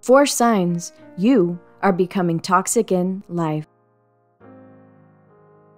4 signs you are becoming toxic in life.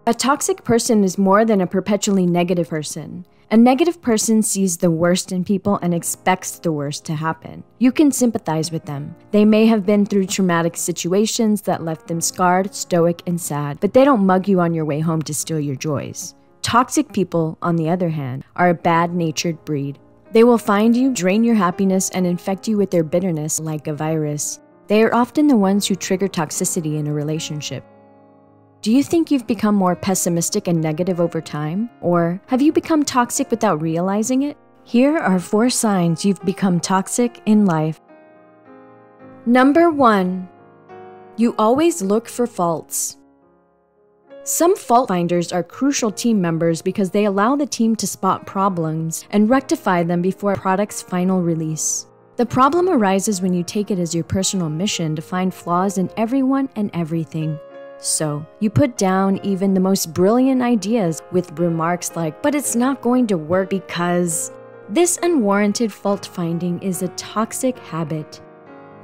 A toxic person is more than a perpetually negative person. A negative person sees the worst in people and expects the worst to happen. You can sympathize with them. They may have been through traumatic situations that left them scarred, stoic, and sad, but they don't mug you on your way home to steal your joys. Toxic people, on the other hand, are a bad-natured breed. They will find you, drain your happiness, and infect you with their bitterness like a virus. They are often the ones who trigger toxicity in a relationship. Do you think you've become more pessimistic and negative over time? Or have you become toxic without realizing it? Here are 4 signs you've become toxic in life. Number 1. You always look for faults. Some fault finders are crucial team members because they allow the team to spot problems and rectify them before a product's final release. The problem arises when you take it as your personal mission to find flaws in everyone and everything. So, you put down even the most brilliant ideas with remarks like, "But it's not going to work because..." This unwarranted fault-finding is a toxic habit.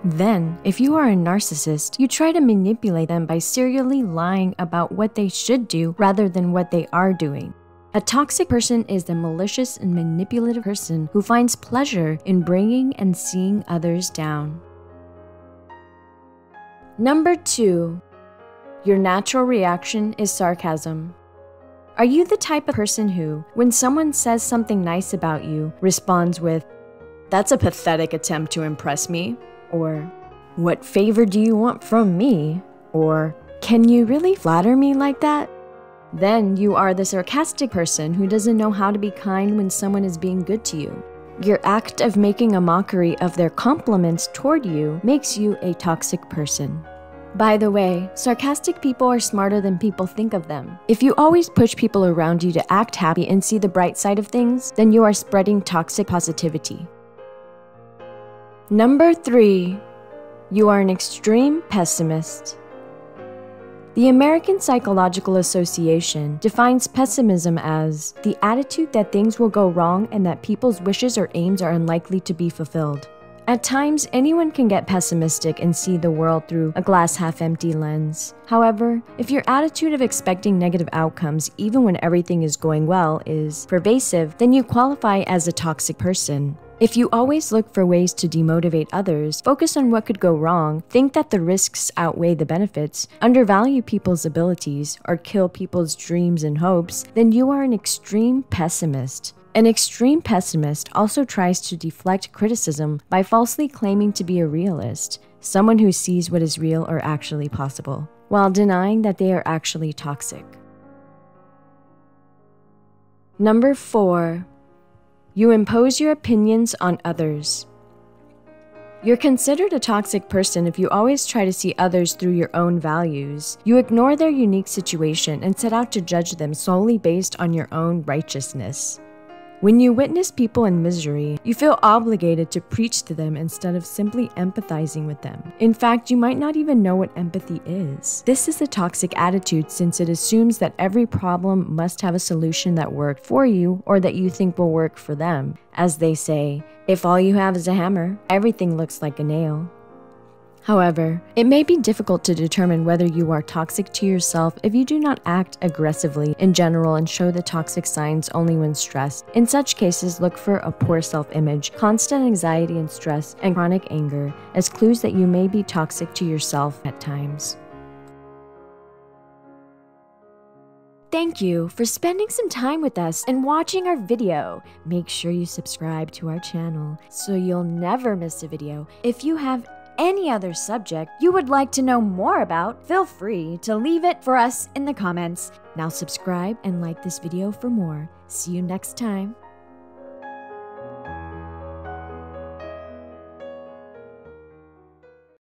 Then, if you are a narcissist, you try to manipulate them by serially lying about what they should do rather than what they are doing. A toxic person is a malicious and manipulative person who finds pleasure in bringing and seeing others down. Number 2. Your natural reaction is sarcasm. Are you the type of person who, when someone says something nice about you, responds with, "That's a pathetic attempt to impress me," or "What favor do you want from me?" or "Can you really flatter me like that?" Then you are the sarcastic person who doesn't know how to be kind when someone is being good to you. Your act of making a mockery of their compliments toward you makes you a toxic person. By the way, sarcastic people are smarter than people think of them. If you always push people around you to act happy and see the bright side of things, then you are spreading toxic positivity. Number 3. You are an extreme pessimist. The American Psychological Association defines pessimism as the attitude that things will go wrong and that people's wishes or aims are unlikely to be fulfilled. At times, anyone can get pessimistic and see the world through a glass half-empty lens. However, if your attitude of expecting negative outcomes even when everything is going well is pervasive, then you qualify as a toxic person. If you always look for ways to demotivate others, focus on what could go wrong, think that the risks outweigh the benefits, undervalue people's abilities, or kill people's dreams and hopes, then you are an extreme pessimist. An extreme pessimist also tries to deflect criticism by falsely claiming to be a realist, someone who sees what is real or actually possible, while denying that they are actually toxic. Number 4. You impose your opinions on others. You're considered a toxic person if you always try to see others through your own values. You ignore their unique situation and set out to judge them solely based on your own righteousness. When you witness people in misery, you feel obligated to preach to them instead of simply empathizing with them. In fact, you might not even know what empathy is. This is a toxic attitude since it assumes that every problem must have a solution that worked for you or that you think will work for them. As they say, if all you have is a hammer, everything looks like a nail. However, it may be difficult to determine whether you are toxic to yourself if you do not act aggressively in general and show the toxic signs only when stressed. In such cases, look for a poor self-image, constant anxiety and stress, and chronic anger as clues that you may be toxic to yourself at times. Thank you for spending some time with us and watching our video. Make sure you subscribe to our channel so you'll never miss a video. If you have any other subject you would like to know more about, feel free to leave it for us in the comments. Now subscribe and like this video for more. See you next time.